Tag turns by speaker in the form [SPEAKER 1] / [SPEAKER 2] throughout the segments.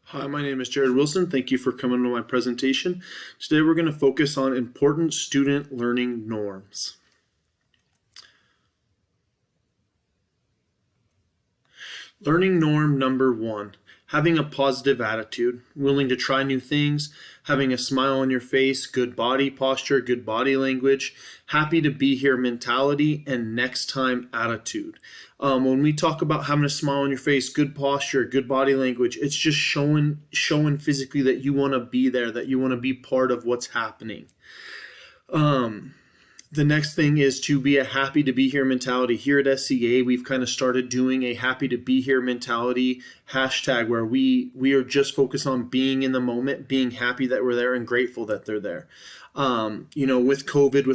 [SPEAKER 1] Hi, my name is Jared Wilson. Thank you for coming to my presentation. Today we're going to focus on important student learning norms. Learning norm number 1, having a positive attitude, willing to try new things, having a smile on your face, good body posture, good body language, happy to be here mentality, and next time attitude. When we talk about having a smile on your face, good posture, good body language, it's just showing physically that you want to be there, that you want to be part of what's happening. The next thing is to be a happy to be here mentality. Here at SCA, we've kind of started doing a happy to be here mentality hashtag where we are just focused on being in the moment, being happy that we're there and grateful that they're there. With COVID,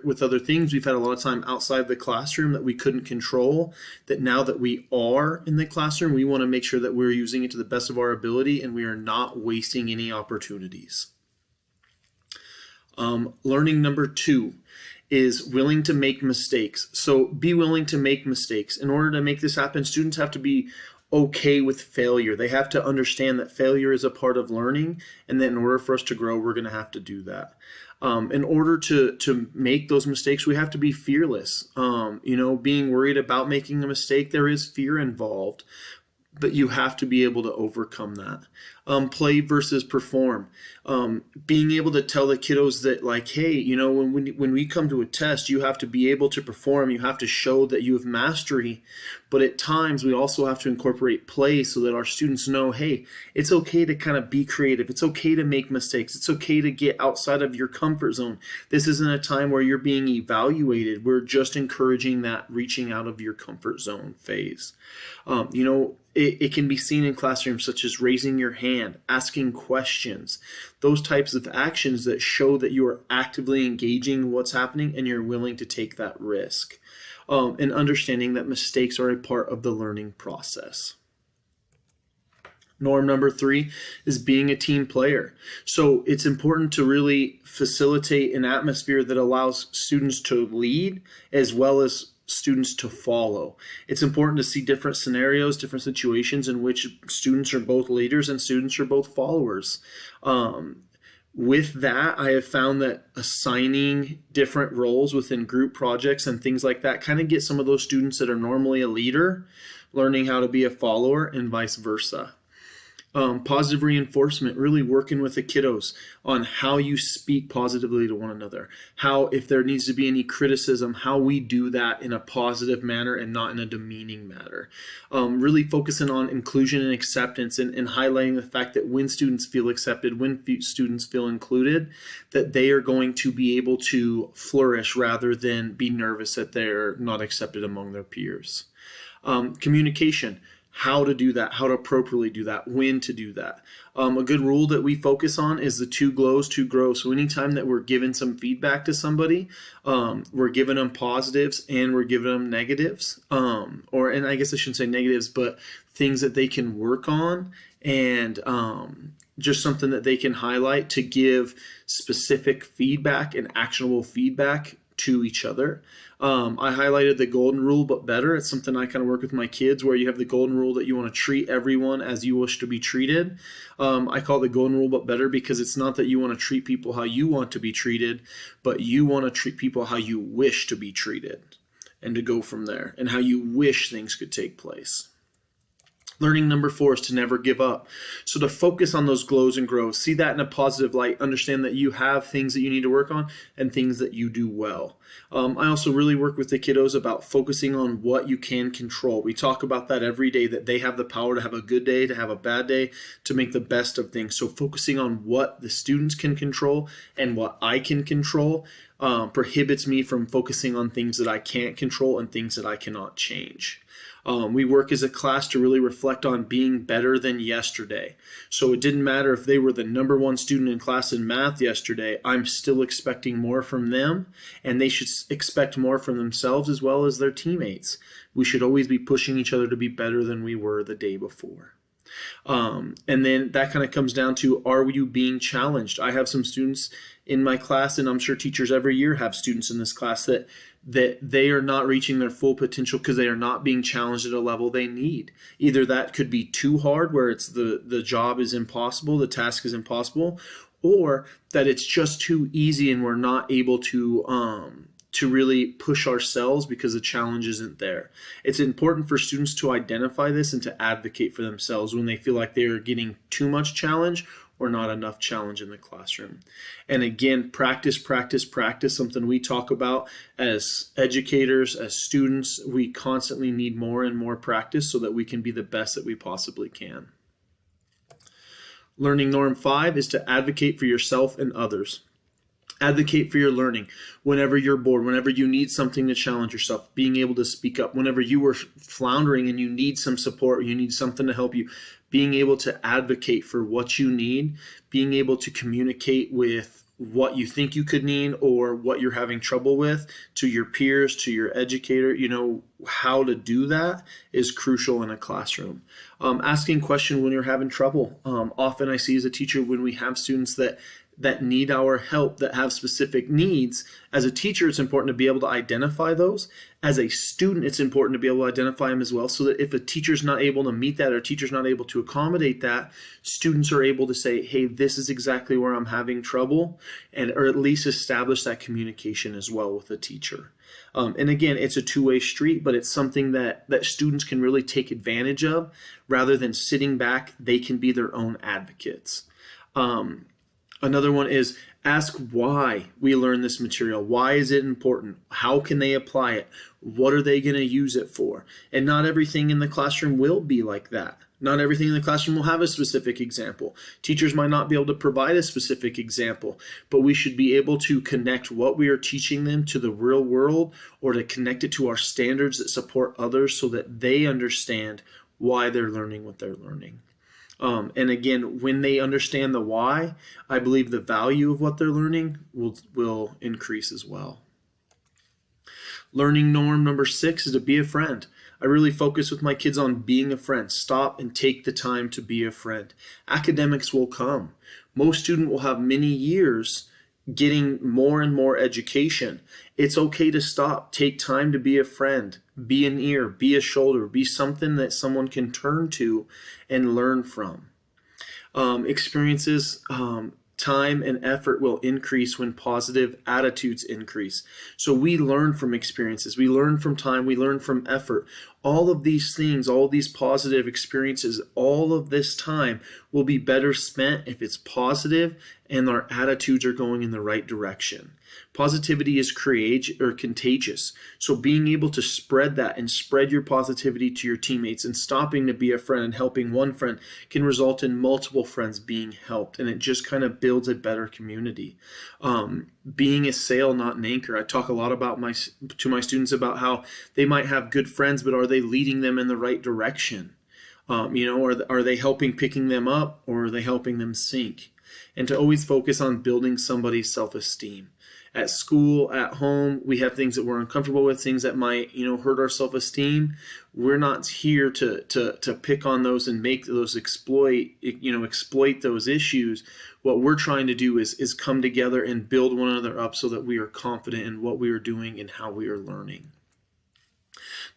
[SPEAKER 1] with other things, we've had a lot of time outside the classroom that we couldn't control. That now that we are in the classroom, we want to make sure that we're using it to the best of our ability and we are not wasting any opportunities. Learning number 2 is willing to make mistakes. So be willing to make mistakes. In order to make this happen, students have to be okay with failure. They have to understand that failure is a part of learning, and that in order for us to grow, we're going to have to do that. In order to make those mistakes, we have to be fearless. Being worried about making a mistake, there is fear involved, but you have to be able to overcome that. Play versus perform. Being able to tell the kiddos that, like, hey, when we come to a test, you have to be able to perform. You have to show that you have mastery. But at times, we also have to incorporate play so that our students know, hey, it's okay to kind of be creative. It's okay to make mistakes. It's okay to get outside of your comfort zone. This isn't a time where you're being evaluated. We're just encouraging that reaching out of your comfort zone phase. It can be seen in classrooms such as raising your hand, asking questions, those types of actions that show that you are actively engaging in what's happening and you're willing to take that risk. And understanding that mistakes are a part of the learning process. Norm number 3 is being a team player. So it's important to really facilitate an atmosphere that allows students to lead as well as students to follow. It's important to see different scenarios, different situations in which students are both leaders and students are both followers. With that, I have found that assigning different roles within group projects and things like that kind of get some of those students that are normally a leader learning how to be a follower and vice versa. Positive reinforcement, really working with the kiddos on how you speak positively to one another, how if there needs to be any criticism, how we do that in a positive manner and not in a demeaning manner. Really focusing on inclusion and acceptance and highlighting the fact that when students feel accepted, when students feel included, that they are going to be able to flourish rather than be nervous that they're not accepted among their peers. Communication. How to do that, how to appropriately do that, when to do that. A good rule that we focus on is the 2 glows, 2 grows. So anytime that we're giving some feedback to somebody, we're giving them positives and we're giving them negatives. And I guess I shouldn't say negatives, but things that they can work on and just something that they can highlight to give specific feedback and actionable feedback to each other. I highlighted the golden rule, but better. It's something I kind of work with my kids where you have the golden rule that you want to treat everyone as you wish to be treated. I call it the golden rule, but better, because it's not that you want to treat people how you want to be treated, but you want to treat people how you wish to be treated and to go from there and how you wish things could take place. Learning number 4 is to never give up. So to focus on those glows and grows, see that in a positive light, understand that you have things that you need to work on and things that you do well. I also really work with the kiddos about focusing on what you can control. We talk about that every day, that they have the power to have a good day, to have a bad day, to make the best of things. So focusing on what the students can control and what I can control prohibits me from focusing on things that I can't control and things that I cannot change. We work as a class to really reflect on being better than yesterday. So it didn't matter if they were the number 1 student in class in math yesterday, I'm still expecting more from them, and they should expect more from themselves as well as their teammates. We should always be pushing each other to be better than we were the day before. And then that kind of comes down to, are you being challenged? I have some students in my class, and I'm sure teachers every year have students in this class that they are not reaching their full potential because they are not being challenged at a level they need. Either that could be too hard, where it's the job is impossible, the task is impossible, or that it's just too easy and we're not able to really push ourselves because the challenge isn't there. It's important for students to identify this and to advocate for themselves when they feel like they are getting too much challenge or not enough challenge in the classroom. And again, practice, practice, practice, something we talk about as educators, as students. We constantly need more and more practice so that we can be the best that we possibly can. Learning norm 5 is to advocate for yourself and others. Advocate for your learning. Whenever you're bored, whenever you need something to challenge yourself, being able to speak up. Whenever you were floundering and you need some support, you need something to help you, being able to advocate for what you need, being able to communicate with what you think you could need or what you're having trouble with to your peers, to your educator. How to do that is crucial in a classroom. Asking questions when you're having trouble. Often I see as a teacher, when we have students that need our help, that have specific needs, as a teacher, it's important to be able to identify those. As a student, it's important to be able to identify them as well, so that if a teacher's not able to meet that or a teacher's not able to accommodate that, students are able to say, hey, this is exactly where I'm having trouble, or at least establish that communication as well with the teacher. And again, it's a two-way street, but it's something that students can really take advantage of. Rather than sitting back, they can be their own advocates. Another one is ask why we learn this material. Why is it important? How can they apply it? What are they going to use it for? And not everything in the classroom will be like that. Not everything in the classroom will have a specific example. Teachers might not be able to provide a specific example, but we should be able to connect what we are teaching them to the real world, or to connect it to our standards that support others so that they understand why they're learning what they're learning. And again, when they understand the why, I believe the value of what they're learning will increase as well. Learning norm number 6 is to be a friend. I really focus with my kids on being a friend. Stop and take the time to be a friend. Academics will come. Most students will have many years getting more and more education. It's okay to stop. Take time to be a friend. Be an ear. Be a shoulder. Be something that someone can turn to and learn from. Experiences, time and effort will increase when positive attitudes increase. So we learn from experiences. We learn from time. We learn from effort. All of these things, all these positive experiences, all of this time will be better spent if it's positive and our attitudes are going in the right direction. Positivity is contagious. So being able to spread that and spread your positivity to your teammates, and stopping to be a friend and helping one friend can result in multiple friends being helped. And it just kind of builds a better community. Being a sail, not an anchor. I talk a lot about to my students about how they might have good friends, but are they leading them in the right direction? Are they helping picking them up, or are they helping them sink? And to always focus on building somebody's self-esteem. At school, at home, we have things that we're uncomfortable with, things that might, hurt our self-esteem. We're not here to pick on those and make those exploit those issues. What we're trying to do is come together and build one another up so that we are confident in what we are doing and how we are learning.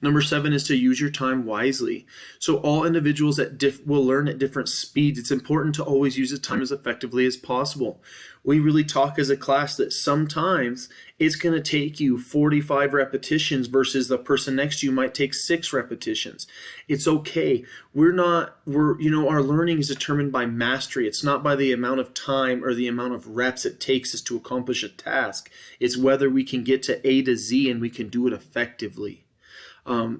[SPEAKER 1] Number 7 is to use your time wisely. So all individuals will learn at different speeds. It's important to always use the time as effectively as possible. We really talk as a class that sometimes it's going to take you 45 repetitions versus the person next to you might take 6 repetitions. It's okay. Our learning is determined by mastery. It's not by the amount of time or the amount of reps it takes us to accomplish a task. It's whether we can get to A to Z and we can do it effectively.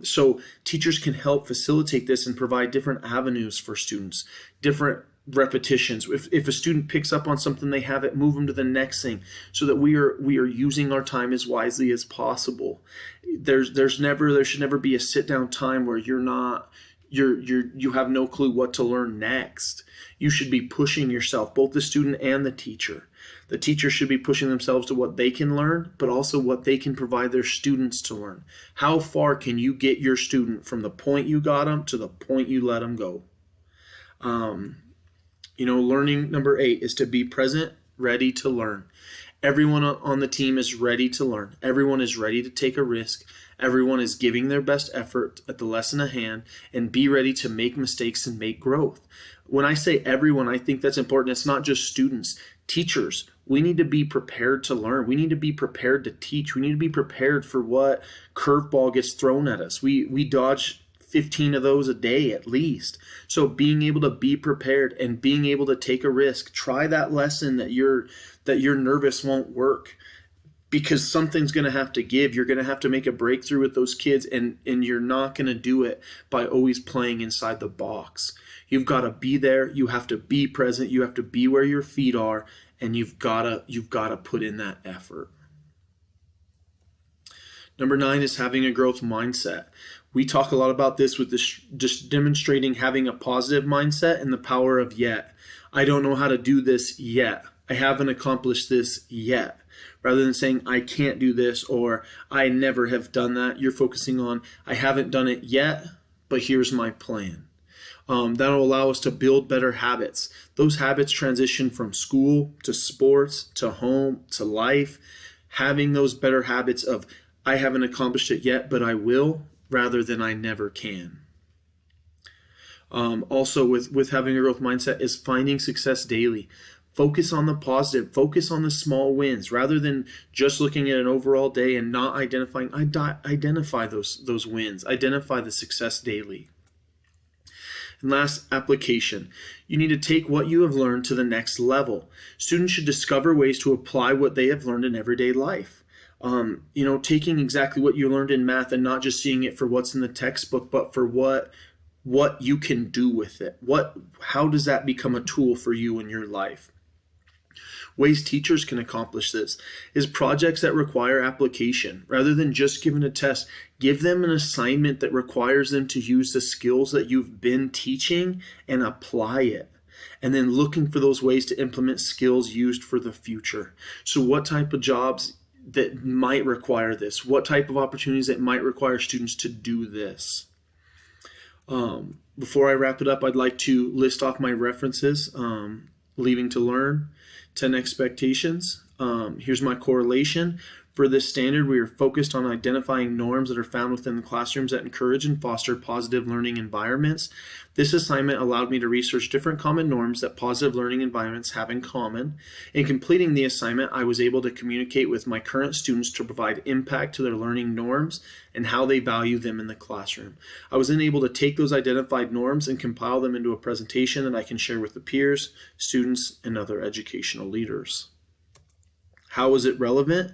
[SPEAKER 1] So teachers can help facilitate this and provide different avenues for students, different repetitions. If a student picks up on something, they have it, move them to the next thing, so that we are using our time as wisely as possible. There should never be a sit down time where you have no clue what to learn next. You should be pushing yourself, both the student and the teacher. The teacher should be pushing themselves to what they can learn, but also what they can provide their students to learn. How far can you get your student from the point you got them to the point you let them go? Learning number 8 is to be present, ready to learn. Everyone on the team is ready to learn. Everyone is ready to take a risk. Everyone is giving their best effort at the lesson at hand, and be ready to make mistakes and make growth. When I say everyone, I think that's important. It's not just students, teachers. We need to be prepared to learn. We need to be prepared to teach. We need to be prepared for what curveball gets thrown at us. We dodge 15 of those a day at least. So being able to be prepared and being able to take a risk, try that lesson that you're nervous won't work, because something's going to have to give. You're going to have to make a breakthrough with those kids, and you're not going to do it by always playing inside the box. You've got to be there. You have to be present. You have to be where your feet are, and you've got to put in that effort. Number 9 is having a growth mindset. We talk a lot about this with this, just demonstrating having a positive mindset and the power of yet. I don't know how to do this yet. I haven't accomplished this yet. Rather than saying I can't do this or I never have done that, you're focusing on I haven't done it yet, but here's my plan. That'll allow us to build better habits. Those habits transition from school to sports to home to life. Having those better habits of I haven't accomplished it yet, but I will, rather than I never can. Also, with having a growth mindset is finding success daily. Focus on the positive. Focus on the small wins rather than just looking at an overall day and not identifying. Identify those wins. Identify the success daily. And last, application. You need to take what you have learned to the next level. Students should discover ways to apply what they have learned in everyday life. Taking exactly what you learned in math and not just seeing it for what's in the textbook, but for what you can do with it. How does that become a tool for you in your life? Ways teachers can accomplish this is projects that require application. Rather than just giving a test, give them an assignment that requires them to use the skills that you've been teaching and apply it. And then looking for those ways to implement skills used for the future. So what type of jobs that might require this? What type of opportunities that might require students to do this? Before I wrap it up, I'd like to list off my references. Leaving to Learn, 10 Expectations. Here's my correlation. For this standard, we are focused on identifying norms that are found within the classrooms that encourage and foster positive learning environments. This assignment allowed me to research different common norms that positive learning environments have in common. In completing the assignment, I was able to communicate with my current students to provide impact to their learning norms and how they value them in the classroom. I was then able to take those identified norms and compile them into a presentation that I can share with the peers, students, and other educational leaders. How was it relevant?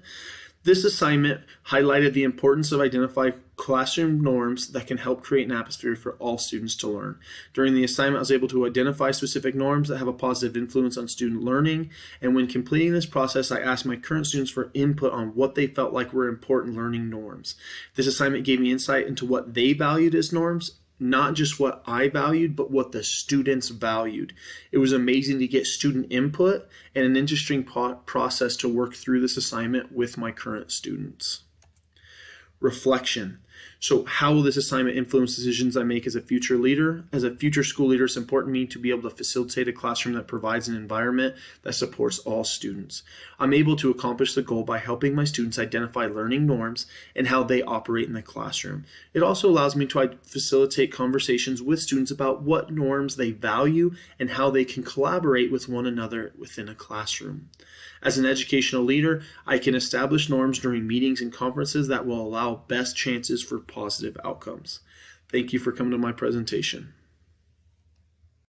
[SPEAKER 1] This assignment highlighted the importance of identifying classroom norms that can help create an atmosphere for all students to learn. During the assignment, I was able to identify specific norms that have a positive influence on student learning, and when completing this process, I asked my current students for input on what they felt like were important learning norms. This assignment gave me insight into what they valued as norms, not just what I valued, but what the students valued. It was amazing to get student input and an interesting process to work through this assignment with my current students. Reflection. So how will this assignment influence decisions I make as a future leader? As a future school leader, it's important to me to be able to facilitate a classroom that provides an environment that supports all students. I'm able to accomplish the goal by helping my students identify learning norms and how they operate in the classroom. It also allows me to facilitate conversations with students about what norms they value and how they can collaborate with one another within a classroom. As an educational leader, I can establish norms during meetings and conferences that will allow best chances for positive outcomes. Thank you for coming to my presentation.